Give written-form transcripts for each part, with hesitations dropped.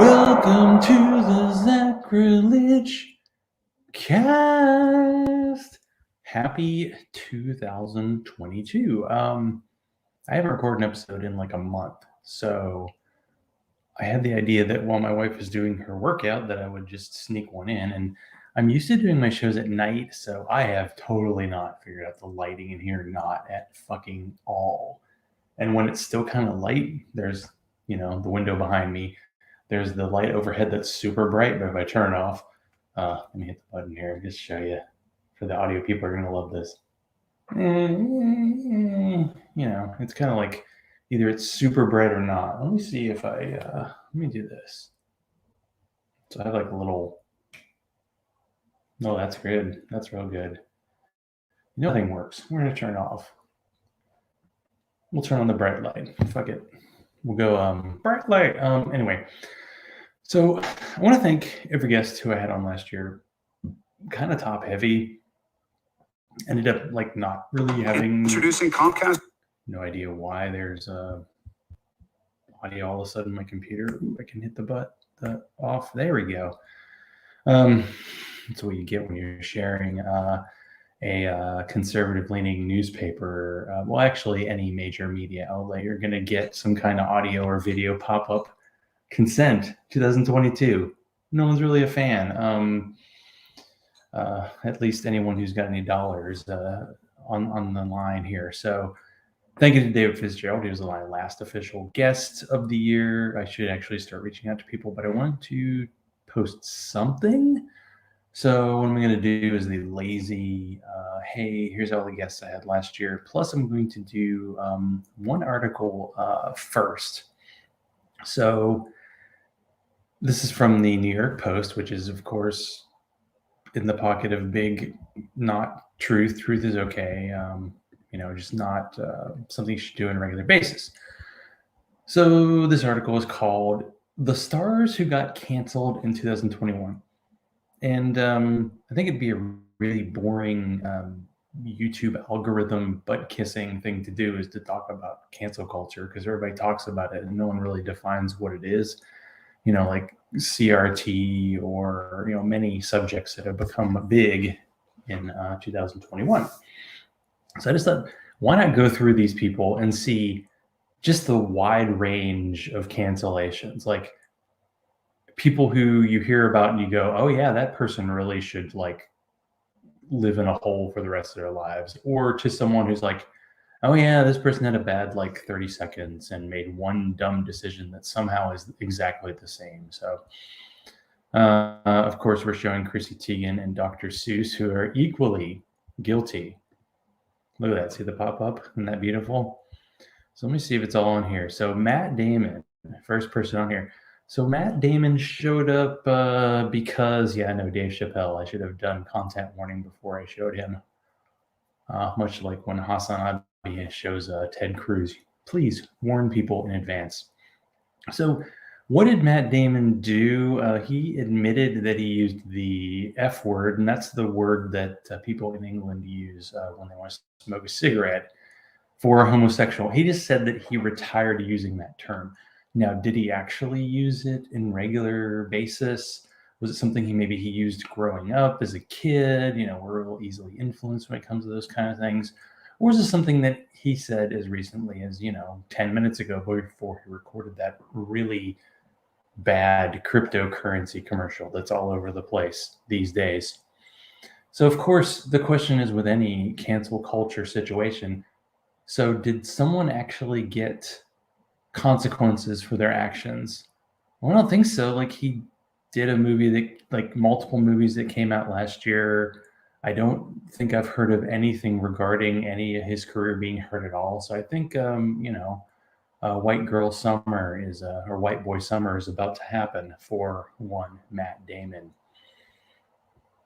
Welcome to the Zachrilege cast. Happy 2022. I haven't recorded an episode in like a month, so I had the idea that while my wife was doing her workout that I would just sneak one in. And I'm used to doing my shows at night, so I have totally not figured out the lighting in here, not at fucking all. And when it's still kind of light, there's, the window behind me. There's the light overhead that's super bright, but if I turn it off, let me hit the button here just to show you. For the audio people are going to love this. It's kind of like either it's super bright or not. Let me see if let me do this. So I have like a little, no, that's good. That's real good. Nothing works. We're going to turn it off. We'll turn on the bright light. Fuck it. We'll go bright light. Anyway, so I want to thank every guest who I had on last year. Kind of top heavy. Ended up like not really having introducing Comcast. No idea why there's audio all of a sudden. My computer. Ooh, I can hit the off. There we go. That's what you get when you're sharing a conservative-leaning newspaper. Well, actually, any major media outlet, you're going to get some kind of audio or video pop-up. Consent 2022. No one's really a fan. At least anyone who's got any dollars on the line here. So thank you to David Fitzgerald. He was my last official guest of the year. I should actually start reaching out to people, but I wanted to post something. So what I'm going to do is the lazy, hey, here's all the guests I had last year. Plus I'm going to do one article first. So this is from the New York Post, which is, of course, in the pocket of big, not truth. Truth is okay. Just not something you should do on a regular basis. So this article is called "The Stars Who Got Canceled in 2021." And I think it'd be a really boring YouTube algorithm butt-kissing thing to do is to talk about cancel culture, because everybody talks about it and no one really defines what it is. Like CRT or, many subjects that have become big in 2021. So I just thought, why not go through these people and see just the wide range of cancellations? Like people who you hear about and you go, oh yeah, that person really should like live in a hole for the rest of their lives. Or to someone who's like, oh yeah, this person had a bad 30 seconds and made one dumb decision that somehow is exactly the same. So, of course, we're showing Chrissy Teigen and Dr. Seuss, who are equally guilty. Look at that. See the pop-up? Isn't that beautiful? So let me see if it's all on here. So Matt Damon, first person on here. So Matt Damon showed up because, Dave Chappelle. I should have done content warning before I showed him. Much like when Hassan Abi shows Ted Cruz. Please warn people in advance. So what did Matt Damon do? He admitted that he used the F word, and that's the word that people in England use when they want to smoke a cigarette, for a homosexual. He just said that he retired using that term. Now, did he actually use it in regular basis? Was it something he used growing up as a kid? We're real easily influenced when it comes to those kind of things. Or is it something that he said as recently as, 10 minutes ago before he recorded that really bad cryptocurrency commercial that's all over the place these days? So, of course, the question is with any cancel culture situation, so did someone actually get consequences for their actions? Well, I don't think so. Like, he did a movie that, multiple movies that came out last year. I don't think I've heard of anything regarding any of his career being hurt at all. So I think, White Girl Summer or White Boy Summer is about to happen for one Matt Damon.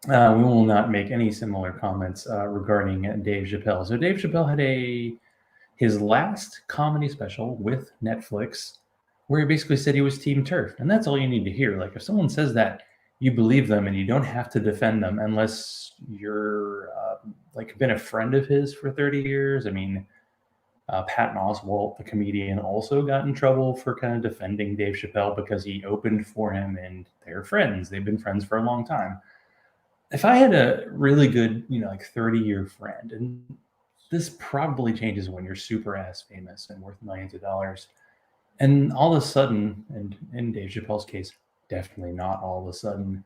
We will not make any similar comments regarding Dave Chappelle. So Dave Chappelle had his last comedy special with Netflix, where he basically said he was Team Turf. And that's all you need to hear. Like, if someone says that, you believe them and you don't have to defend them unless you're been a friend of his for 30 years. I mean, Patton Oswalt, the comedian, also got in trouble for kind of defending Dave Chappelle because he opened for him and they're friends. They've been friends for a long time. If I had a really good, like 30-year friend, and this probably changes when you're super ass famous and worth millions of dollars, and all of a sudden, and in Dave Chappelle's case, definitely not all of a sudden,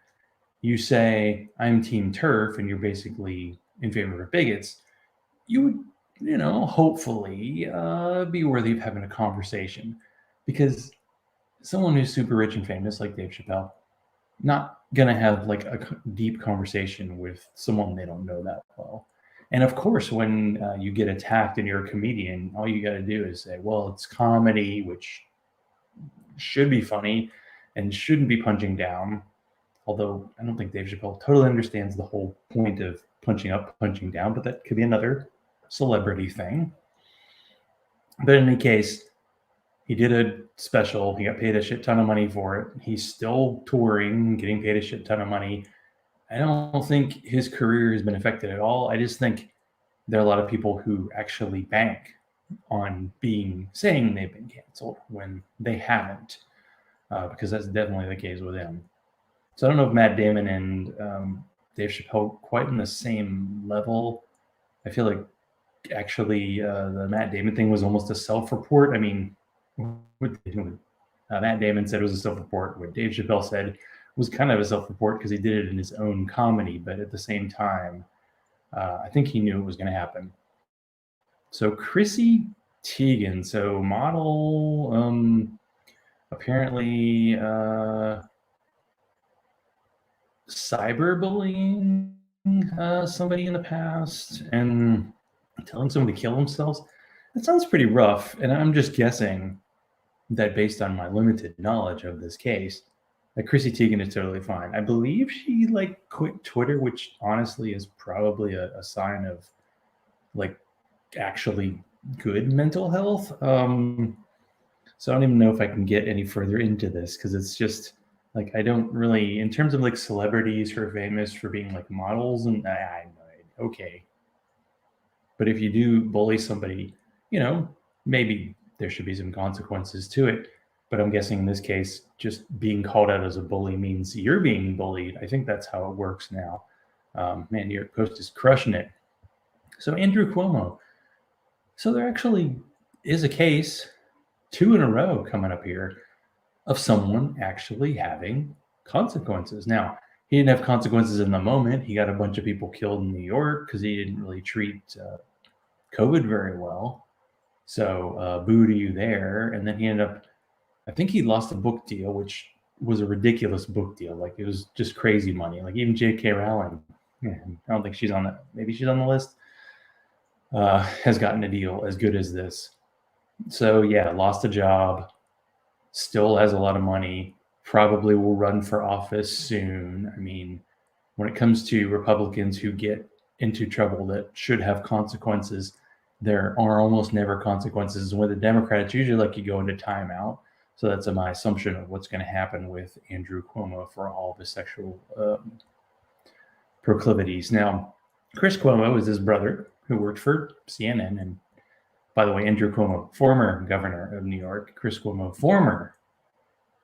you say, I'm Team Turf, and you're basically in favor of bigots, you would, hopefully be worthy of having a conversation. Because someone who's super rich and famous, like Dave Chappelle, not going to have like a deep conversation with someone they don't know that well. And of course, when you get attacked and you're a comedian, all you got to do is say, well, it's comedy, which should be funny and shouldn't be punching down. Although I don't think Dave Chappelle totally understands the whole point of punching up, punching down, but that could be another celebrity thing. But in any case, he did a special. He got paid a shit ton of money for it. He's still touring, getting paid a shit ton of money. I don't think his career has been affected at all. I just think there are a lot of people who actually bank on saying they've been canceled when they haven't, because that's definitely the case with him. So I don't know if Matt Damon and Dave Chappelle quite in the same level. I feel like actually the Matt Damon thing was almost a self-report. I mean, Matt Damon said it was a self-report. What Dave Chappelle said was kind of a self-report because he did it in his own comedy, but at the same time, I think he knew it was going to happen. So Chrissy Teigen, so model, apparently cyberbullying somebody in the past and telling someone to kill themselves. That sounds pretty rough, and I'm just guessing that based on my limited knowledge of this case, that Chrissy Teigen is totally fine. I believe she quit Twitter, which honestly is probably a sign of actually good mental health. So I don't even know if I can get any further into this because it's just I don't really, in terms of celebrities who are famous for being models, and okay. But if you do bully somebody, maybe there should be some consequences to it. But I'm guessing in this case, just being called out as a bully means you're being bullied. I think that's how it works now. Man, New York Post is crushing it. So Andrew Cuomo. So there actually is a case, 2 in a row coming up here, of someone actually having consequences. Now, he didn't have consequences in the moment. He got a bunch of people killed in New York because he didn't really treat COVID very well. So boo to you there. And then he ended up, I think he lost a book deal, which was a ridiculous book deal. It was just crazy money. Even J.K. Rowling, I don't think she's on that. Maybe she's on the list. Has gotten a deal as good as this. So yeah, lost a job, still has a lot of money, probably will run for office soon. I mean, when it comes to Republicans who get into trouble that should have consequences, there are almost never consequences. And with the Democrats, it's usually you go into timeout. So that's my assumption of what's going to happen with Andrew Cuomo for all of his sexual proclivities. Now, Chris Cuomo is his brother who worked for CNN. And by the way, Andrew Cuomo, former governor of New York, Chris Cuomo, former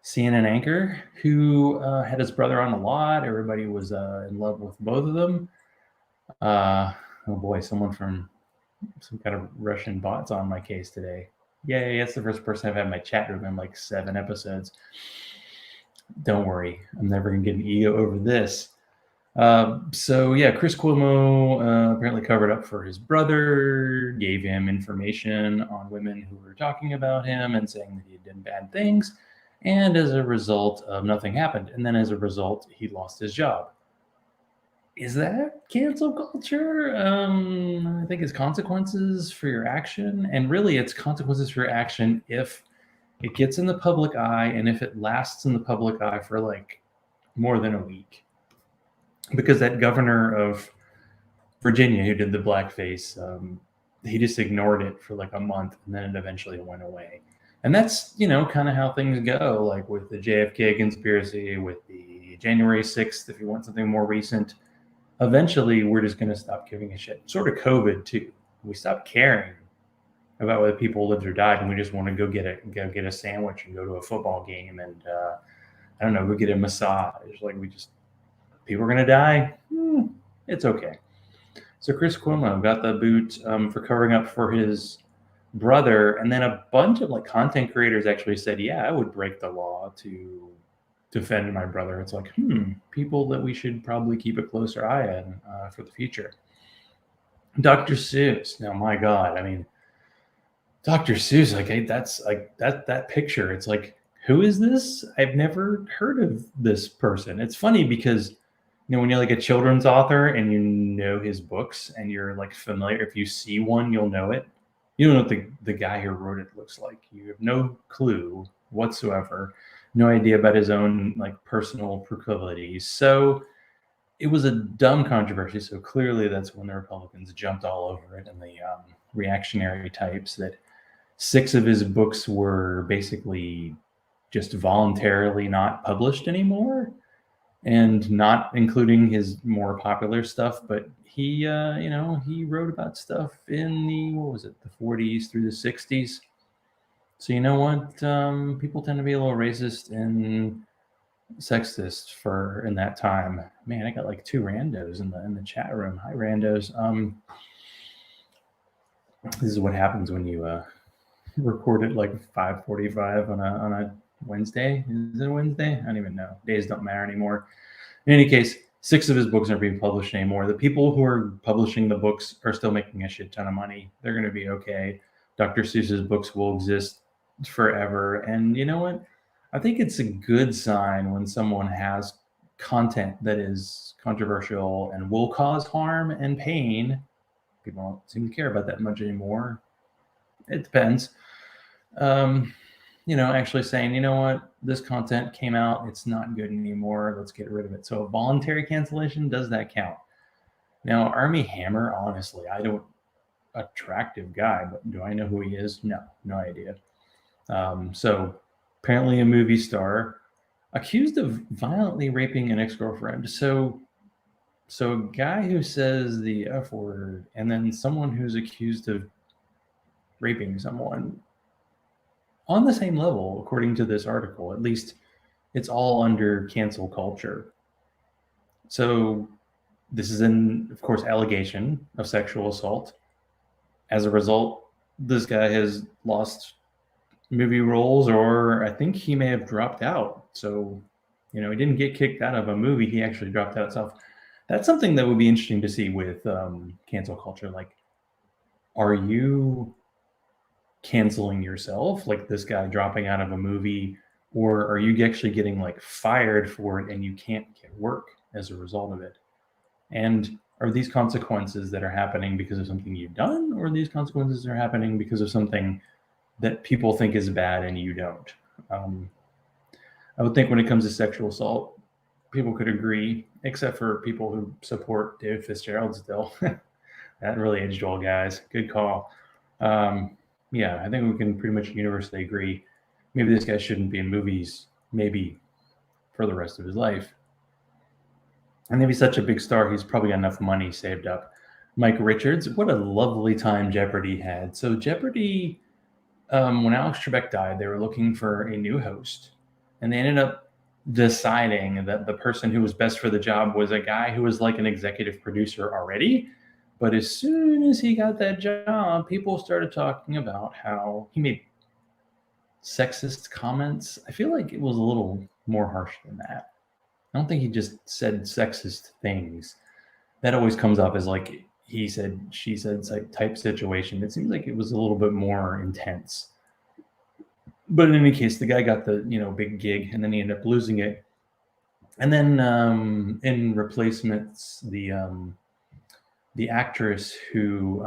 CNN anchor who had his brother on a lot. Everybody was in love with both of them. Oh boy, someone from some kind of Russian bot's on my case today. Yay, that's the first person I've had in my chat room in 7 episodes. Don't worry, I'm never going to get an ego over this. So yeah, Chris Cuomo apparently covered up for his brother, gave him information on women who were talking about him and saying that he had done bad things. And as a result, nothing happened. And then as a result, he lost his job. Is that cancel culture? I think it's consequences for your action. And really, it's consequences for your action if it gets in the public eye and if it lasts in the public eye for more than a week. Because that governor of Virginia who did the blackface, he just ignored it for a month and then it eventually went away. And that's, kind of how things go, with the JFK conspiracy, with the January 6th, if you want something more recent. Eventually, we're just going to stop giving a shit. Sort of COVID, too. We stopped caring about whether people lived or died, and we just want to go get a sandwich and go to a football game and I don't know, go get a massage. Like people are gonna die. It's okay. So Chris Cuomo got the boot for covering up for his brother, and then a bunch of like content creators actually said, "Yeah, I would break the law to defend my brother." It's like, people that we should probably keep a closer eye on for the future. Dr. Seuss. Now, my God, I mean, Dr. Seuss, like that's like that picture. It's like, who is this? I've never heard of this person. It's funny because when you're like a children's author and you know his books and you're like familiar, if you see one, you'll know it. You don't know what the guy who wrote it looks like. You have no clue whatsoever. No idea about his own like personal proclivities. So it was a dumb controversy. So clearly that's when the Republicans jumped all over it and the reactionary types that 6 of his books were basically just voluntarily not published anymore, and not including his more popular stuff. But he, he wrote about stuff in the, the 40s through the 60s. So you know what? People tend to be a little racist and sexist in that time. Man, I got like 2 randos in the chat room. Hi, randos. This is what happens when you record at like 5:45 on a Wednesday. Is it a Wednesday? I don't even know. Days don't matter anymore. In any case, 6 of his books aren't being published anymore. The people who are publishing the books are still making a shit ton of money. They're going to be okay. Dr. Seuss's books will exist forever. And you know what? I think it's a good sign when someone has content that is controversial and will cause harm and pain. People don't seem to care about that much anymore. It depends. Actually saying, you know what, this content came out, it's not good anymore, let's get rid of it. So a voluntary cancellation, does that count? Now, Armie Hammer, honestly, I don't, attractive guy, but do I know who he is? No idea. So apparently a movie star accused of violently raping an ex-girlfriend. So a guy who says the F word and then someone who's accused of raping someone on the same level, according to this article. At least it's all under cancel culture. So this is of course, allegation of sexual assault. As a result, this guy has lost movie roles, or I think he may have dropped out. So, he didn't get kicked out of a movie. He actually dropped out itself. That's something that would be interesting to see with cancel culture. Like, are you canceling yourself, like this guy dropping out of a movie, or are you actually getting like fired for it and you can't get work as a result of it? And are these consequences that are happening because of something you've done, or these consequences are happening because of something that people think is bad and you don't? I would think when it comes to sexual assault, people could agree, except for people who support David Fitzgerald still. That really aged well, guys. Good call. Yeah, I think we can pretty much universally agree. Maybe this guy shouldn't be in movies, maybe for the rest of his life. And if he's such a big star, he's probably got enough money saved up. Mike Richards, what a lovely time Jeopardy had. So Jeopardy, when Alex Trebek died, they were looking for a new host. And they ended up deciding that the person who was best for the job was a guy who was like an executive producer already. But as soon as he got that job, people started talking about how he made sexist comments. I feel like it was a little more harsh than that. I don't think he just said sexist things. That always comes up as like he said, she said type situation. It seems like it was a little bit more intense. But in any case, the guy got the big gig, and then he ended up losing it. And then in replacements, the actress who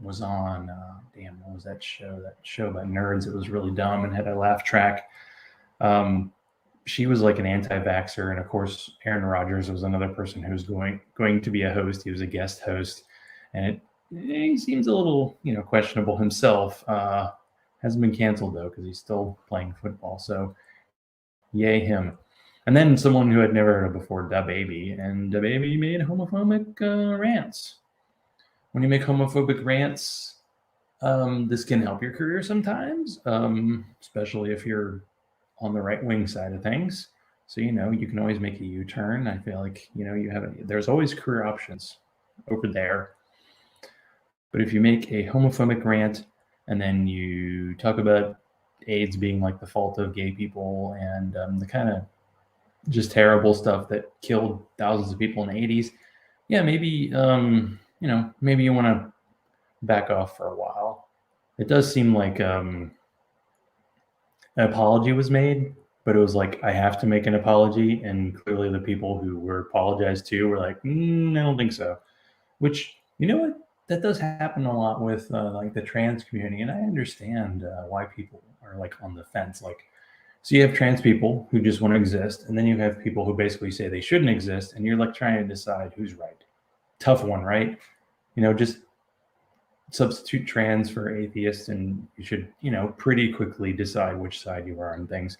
was on, what was that show? That show about nerds. It was really dumb and had a laugh track. She was like an anti-vaxxer, and of course, Aaron Rodgers was another person who was going to be a host. He was a guest host, and he seems a little questionable himself. Hasn't been canceled though, because he's still playing football. So, yay him. And then someone who I'd never heard of before, DaBaby. And DaBaby made homophobic rants. When you make homophobic rants, This can help your career sometimes, especially if you're on the right wing side of things. So, you can always make a U-turn. I feel like, there's always career options over there. But if you make a homophobic rant and then you talk about AIDS being like the fault of gay people and the kind of just terrible stuff that killed thousands of people in the 80s, yeah, maybe, maybe you want to back off for a while. It does seem like an apology was made, but it was like, I have to make an apology. And clearly the people who were apologized to were like, I don't think so. Which, you know what? That does happen a lot with like the trans community. And I understand why people are like on the fence. Like, so you have trans people who just want to exist. And then you have people who basically say they shouldn't exist. And you're like trying to decide who's right. Tough one, right? Just substitute trans for atheist and you should, pretty quickly decide which side you are on things.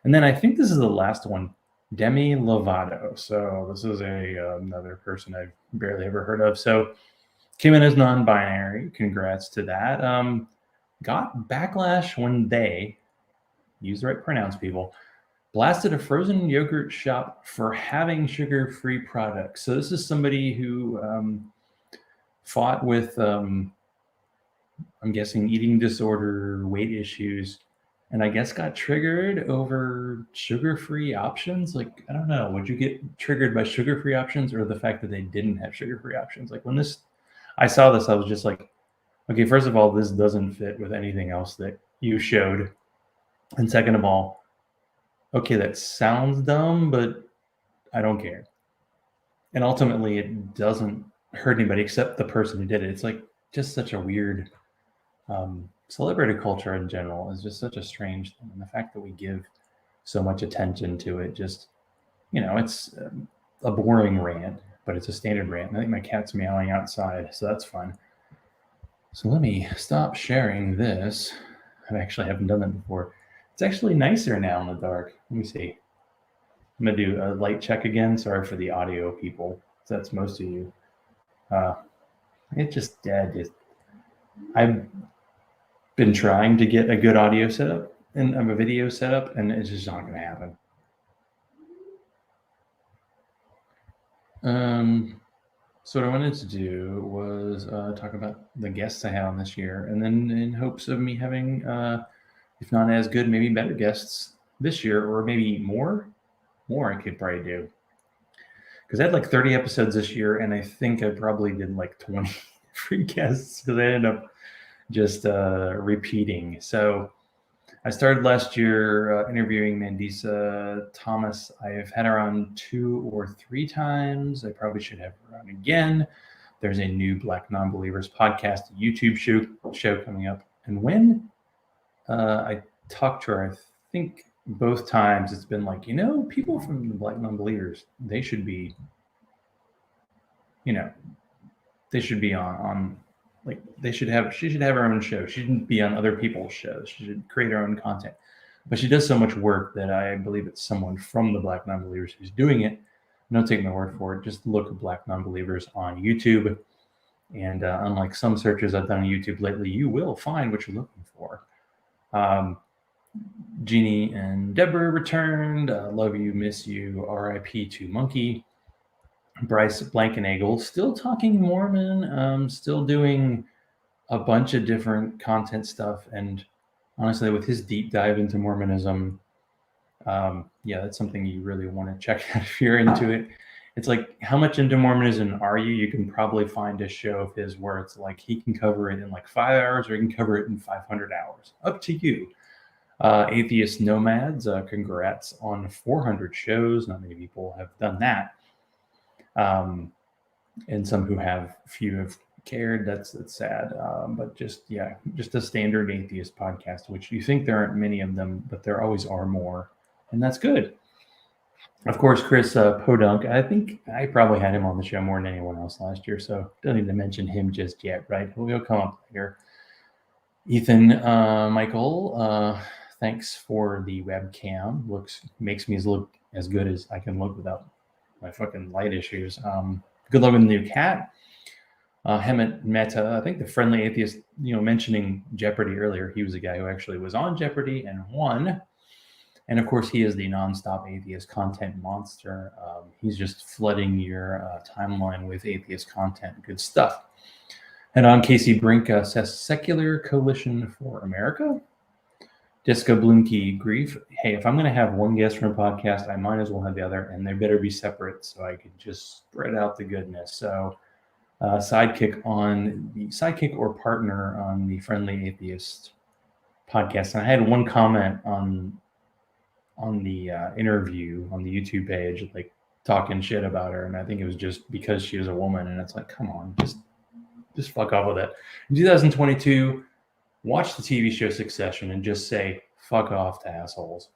And then I think this is the last one, Demi Lovato. So this is another person I've barely ever heard of. So came in as non-binary. Congrats to that. Got backlash when they, use the right pronouns, people, blasted a frozen yogurt shop for having sugar-free products. So this is somebody who fought with, I'm guessing, eating disorder, weight issues, and I guess got triggered over sugar-free options. Like, I don't know, would you get triggered by sugar-free options or the fact that they didn't have sugar-free options? Like when I saw this, I was just like, okay, first of all, this doesn't fit with anything else that you showed. And second of all, okay, that sounds dumb, but I don't care. And ultimately, it doesn't hurt anybody except the person who did it. It's like just such a weird celebrity culture in general is just such a strange thing. And the fact that we give so much attention to it, just, it's a boring rant, but it's a standard rant. I think my cat's meowing outside, so that's fun. So let me stop sharing this. I actually haven't done that before. It's actually nicer now in the dark. Let me see. I'm going to do a light check again. Sorry for the audio people. That's most of you. It's just dead. I've been trying to get a good audio setup and a video setup, and it's just not going to happen. So what I wanted to do was talk about the guests I had on this year, and then in hopes of me having, if not as good, maybe better guests this year, or maybe more I could probably do. Because I had like 30 episodes this year, and I think I probably did like 20 free guests because I ended up just repeating. So I started last year interviewing Mandisa Thomas. I've had her on 2 or 3 times. I probably should have her on again. There's a new Black Non-Believers podcast, YouTube show coming up. And when I talked to her, I think both times it's been like, people from the Black Non-Believers, they should be, they should be on like she should have her own show. She shouldn't be on other people's shows. She should create her own content. But she does so much work that I believe it's someone from the Black Non-Believers who's doing it. Don't take my word for it. Just look at Black Non-Believers on YouTube. And unlike some searches I've done on YouTube lately, you will find what you're looking for. Jeannie and Deborah returned. Love you, miss you. R.I.P. to Monkey. Bryce Blankenagel, still talking Mormon, still doing a bunch of different content stuff. And honestly, with his deep dive into Mormonism, that's something you really want to check out if you're into it. It's like, how much into Mormonism are you? You can probably find a show of his where it's like he can cover it in like 5 hours or he can cover it in 500 hours. Up to you. Atheist Nomads, congrats on 400 shows. Not many people have done that. And some who have, few have cared. That's sad. But just a standard atheist podcast, which you think there aren't many of them, but there always are more. And that's good. Of course, Chris Podunk, I think I probably had him on the show more than anyone else last year, so don't need to mention him just yet, right? He'll come up later. Ethan Michael, thanks for the webcam. Makes me look as good as I can look without my fucking light issues. Good luck with the new cat. Hemant Mehta, I think the friendly atheist, mentioning Jeopardy earlier, he was a guy who actually was on Jeopardy and won. And of course, he is the nonstop atheist content monster. He's just flooding your timeline with atheist content. Good stuff. And on Casey Brink says, Secular Coalition for America. Disco Blinky Grief. Hey, if I'm going to have one guest from a podcast, I might as well have the other, and they better be separate so I could just spread out the goodness. So sidekick or partner on the Friendly Atheist podcast. And I had one comment on the interview on the YouTube page, like talking shit about her, and I think it was just because she was a woman, and it's like, come on, just fuck off with it. In 2022, watch the TV show Succession and just say fuck off to assholes.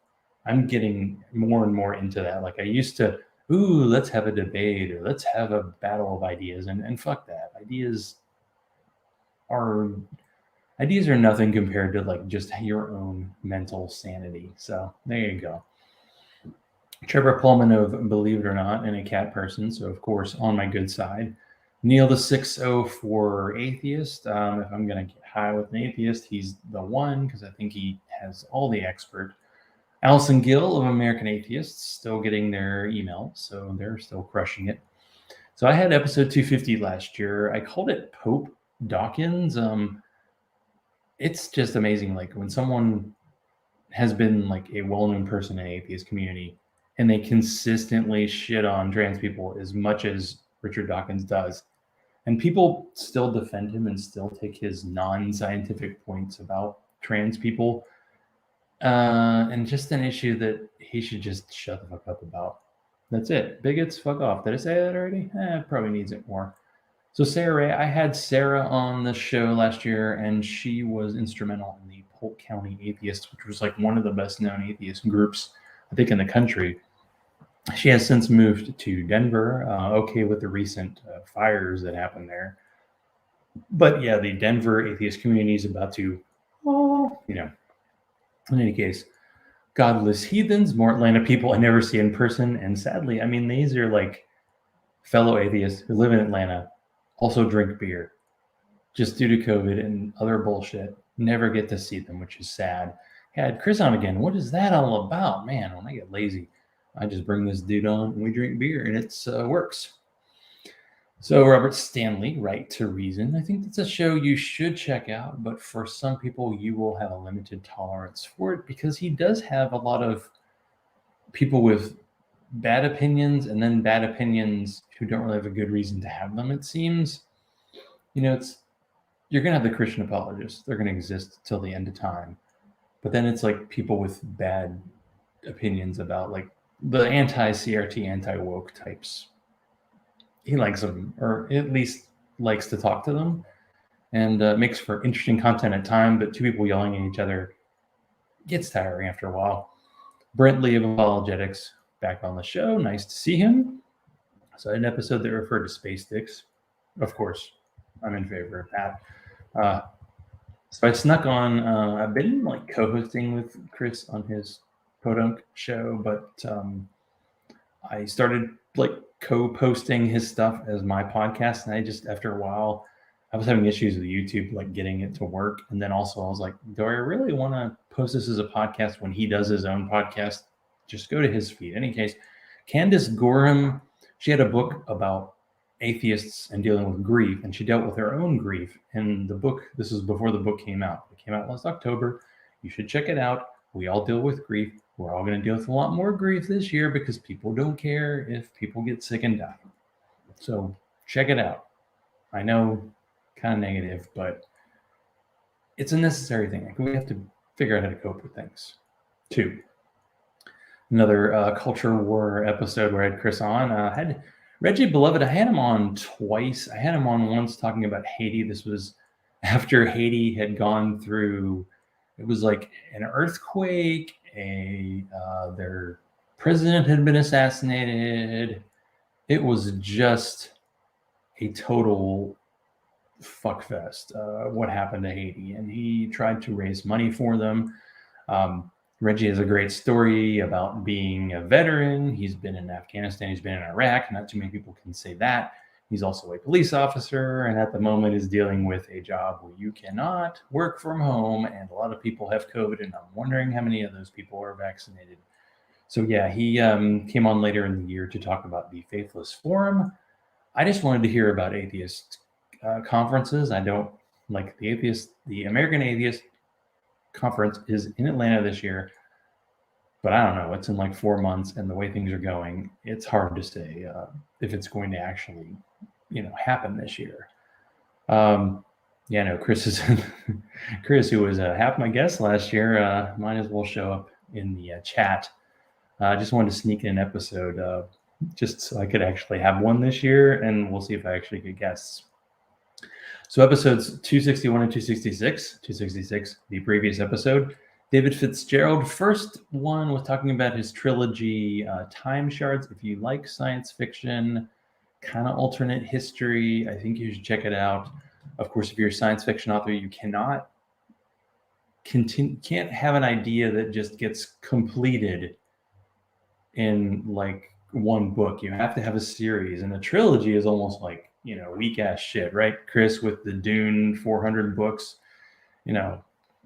I'm getting more and more into that. Like I used to, let's have a debate or let's have a battle of ideas, and fuck that. Ideas are nothing compared to like just your own mental sanity. So there you go. Trevor Pullman of Believe It or Not and a cat person. So of course on my good side. Neil the 604 atheist. If I'm going to get high with an atheist, he's the one because I think he has all the expert. Allison Gill of American Atheists still getting their email, so they're still crushing it. So I had episode 250 last year. I called it Pope Dawkins. It's just amazing. Like when someone has been like a well-known person in the atheist community and they consistently shit on trans people as much as Richard Dawkins does, and people still defend him and still take his non-scientific points about trans people, and just an issue that he should just shut the fuck up about. That's it. Bigots, fuck off. Did I say that already? Probably needs it more. So Sarah Ray, I had Sarah on the show last year, and she was instrumental in the Polk County Atheists, which was like one of the best known atheist groups, I think, in the country. She has since moved to Denver, okay with the recent fires that happened there. But yeah, the Denver atheist community is about to, in any case, godless heathens, more Atlanta people I never see in person. And sadly, I mean, these are like fellow atheists who live in Atlanta, also drink beer, just due to COVID and other bullshit. Never get to see them, which is sad. Had Chris on again. What is that all about? Man, when I get lazy, I just bring this dude on and we drink beer, and it works. So Robert Stanley, Right to Reason. I think that's a show you should check out, but for some people, you will have a limited tolerance for it because he does have a lot of people with bad opinions and then bad opinions who don't really have a good reason to have them, it seems. You're going to have the Christian apologists. They're going to exist till the end of time. But then it's like people with bad opinions about like the anti-CRT, anti-woke types. He likes them, or at least likes to talk to them, and makes for interesting content at time, but two people yelling at each other gets tiring after a while. Brent Lee of Apologetics back on the show. Nice to see him. So an episode that referred to space dicks. Of course, I'm in favor of that. So I snuck on. I've been like co-hosting with Chris on his Podunk show, but I started like co-posting his stuff as my podcast, and I just, after a while, I was having issues with YouTube, like getting it to work. And then also I was like, do I really want to post this as a podcast when he does his own podcast? Just go to his feed. In any case, Candace Gorham, she had a book about atheists and dealing with grief, and she dealt with her own grief in the book. This is before the book came out. It came out last October. You should check it out. We all deal with grief. We're all going to deal with a lot more grief this year because people don't care if people get sick and die. So check it out. I know, kind of negative, but it's a necessary thing. Like, we have to figure out how to cope with things. 2. Another culture war episode where I had Chris on. I had Reggie Beloved. I had him on twice. I had him on once talking about Haiti. This was after Haiti had gone through, it was like an earthquake, their president had been assassinated. It was just a total fuckfest, what happened to Haiti. And he tried to raise money for them. Reggie has a great story about being a veteran. He's been in Afghanistan. He's been in Iraq. Not too many people can say that. He's also a police officer, and at the moment is dealing with a job where you cannot work from home, and a lot of people have COVID, and I'm wondering how many of those people are vaccinated. So yeah, he came on later in the year to talk about the Faithless Forum. I just wanted to hear about atheist conferences. I don't like the American Atheist Conference is in Atlanta this year, but I don't know. It's in like 4 months, and the way things are going, it's hard to say if it's going to actually, happen this year. Yeah, no, Chris is Chris, who was half my guest last year, might as well show up in the chat. I just wanted to sneak in an episode just so I could actually have one this year, and we'll see if I actually get guests. So episodes 261 and 266, the previous episode, David Fitzgerald. First one was talking about his trilogy, Time Shards. If you like science fiction, kind of alternate history, I think you should check it out. Of course, if you're a science fiction author, you can't have an idea that just gets completed in like one book. You have to have a series, and a trilogy is almost like, weak ass shit, right, Chris, with the Dune 400 books,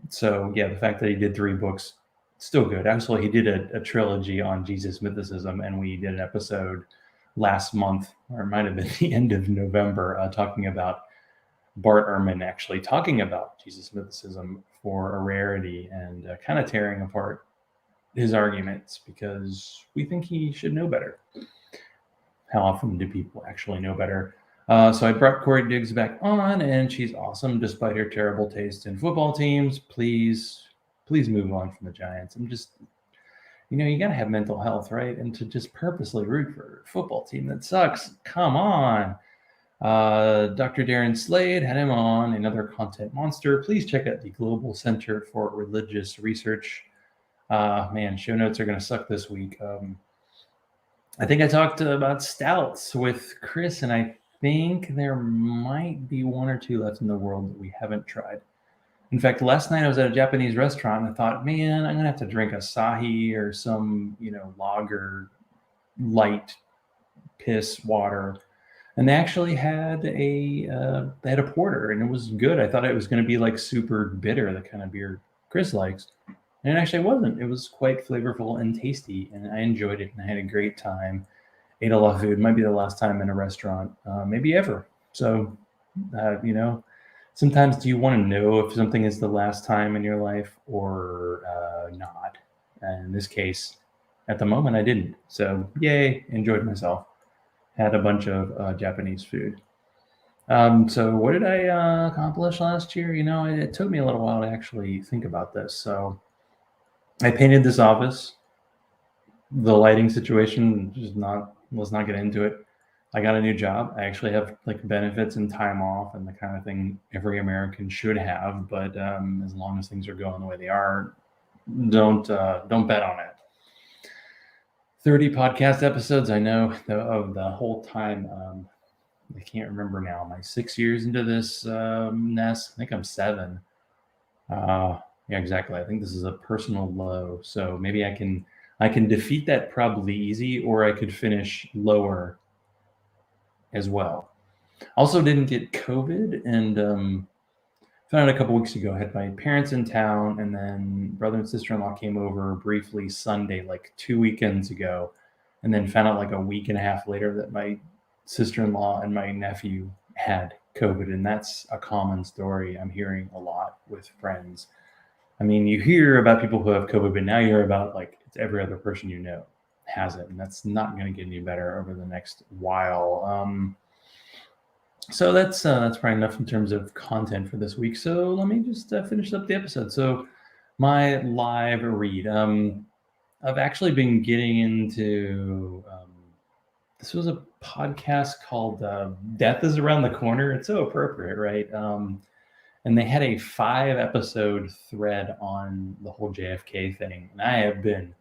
so yeah, the fact that he did 3 books, still good. Actually, he did a trilogy on Jesus mythicism, and we did an episode last month, or it might have been the end of November, talking about Bart Ehrman actually talking about Jesus mythicism for a rarity, and kind of tearing apart his arguments, because we think he should know better. How often do people actually know better? So I brought Corey Diggs back on, and she's awesome despite her terrible taste in football teams. Please move on from the Giants. I'm just, you got to have mental health, right? And to just purposely root for a football team that sucks, come on. Dr. Darren Slade, had him on, another content monster. Please check out the Global Center for Religious Research. Man, show notes are going to suck this week. I think I talked about stouts with Chris, and I think there might be 1 or 2 left in the world that we haven't tried. In fact, last night I was at a Japanese restaurant, and I thought, man, I'm going to have to drink Asahi or some, lager light piss water. And they actually had a porter, and it was good. I thought it was going to be like super bitter, the kind of beer Chris likes. And it actually wasn't. It was quite flavorful and tasty, and I enjoyed it, and I had a great time. Ate a lot of food. Might be the last time in a restaurant, maybe ever. So, sometimes do you want to know if something is the last time in your life or not? And in this case, at the moment, I didn't. So, yay, enjoyed myself. Had a bunch of Japanese food. So what did I accomplish last year? It took me a little while to actually think about this. So I painted this office. The lighting situation, let's not get into it. I got a new job. I actually have like benefits and time off and the kind of thing every American should have. But as long as things are going the way they are, don't bet on it. 30 podcast episodes. I know of the whole time. I can't remember now. Am I 6 years into this mess? I think I'm 7. Yeah, exactly. I think this is a personal low. So maybe I can defeat that probably easy, or I could finish lower as well. Also didn't get COVID, and found out a couple weeks ago. I had my parents in town, and then brother and sister-in-law came over briefly Sunday, like 2 weekends ago, and then found out like a week and a half later that my sister-in-law and my nephew had COVID, and that's a common story I'm hearing a lot with friends. I mean, you hear about people who have COVID, but now you hear about like it's every other person you know has it, and that's not going to get any better over the next while. So that's probably enough in terms of content for this week. So let me just finish up the episode. So my live read. I've actually been getting into. This was a podcast called "Death Is Around the Corner." It's so appropriate, right? And they had a 5-episode thread on the whole JFK thing, and I have been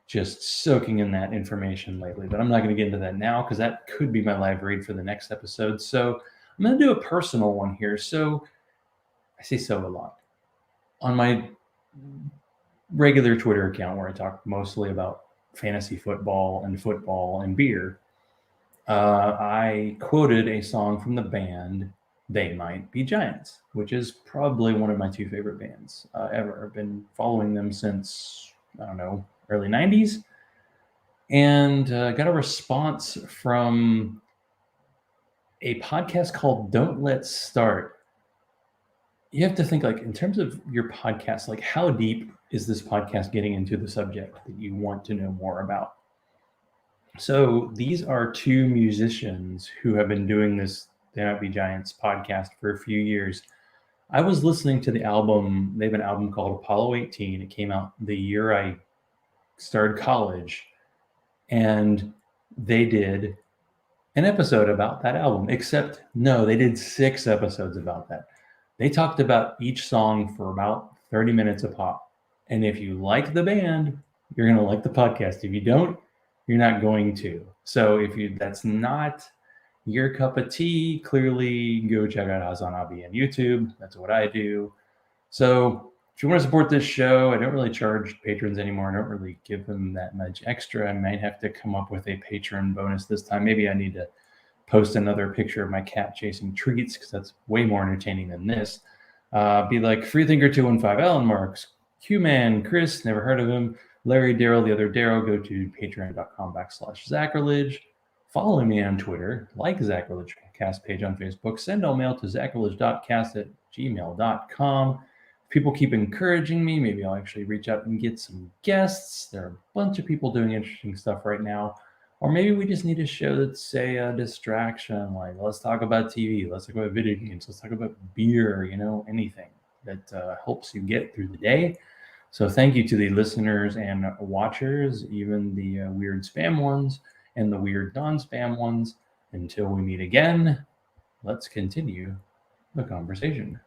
just soaking in that information lately, but I'm not going to get into that now because that could be my live read for the next episode. So I'm going to do a personal one here. So I say so a lot. On my regular Twitter account where I talk mostly about fantasy football and beer, I quoted a song from the band They Might Be Giants, which is probably one of my two favorite bands ever. I've been following them since, I don't know, early 90s. And got a response from a podcast called Don't Let's Start. You have to think, like, in terms of your podcast, like, how deep is this podcast getting into the subject that you want to know more about? So these are two musicians who have been doing this They Might Be Giants podcast for a few years. I was listening to the album. They have an album called Apollo 18. It came out the year I started college. And they did an episode about that album, except no, they did 6 episodes about that. They talked about each song for about 30 minutes a pop. And if you like the band, you're going to like the podcast. If you don't, you're not going to. So if that's not your cup of tea, clearly go check out Hazan Abi on YouTube. That's what I do. So if you want to support this show, I don't really charge patrons anymore. I don't really give them that much extra. I might have to come up with a patron bonus this time. Maybe I need to post another picture of my cat chasing treats, because that's way more entertaining than this. Be like Freethinker215, Alan Marks, Q-Man, Chris, never heard of him, Larry, Daryl, the other Daryl. Go to patreon.com/Zachrilege. Follow me on Twitter, like Zachrilege Cast page on Facebook. Send all mail to zachrilege.cast@gmail.com. People keep encouraging me. Maybe I'll actually reach out and get some guests. There are a bunch of people doing interesting stuff right now. Or maybe we just need a show that's, say, a distraction. Like, let's talk about TV. Let's talk about video games. Let's talk about beer, anything that helps you get through the day. So thank you to the listeners and watchers, even the weird spam ones and the weird non-spam ones. Until we meet again, let's continue the conversation.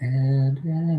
And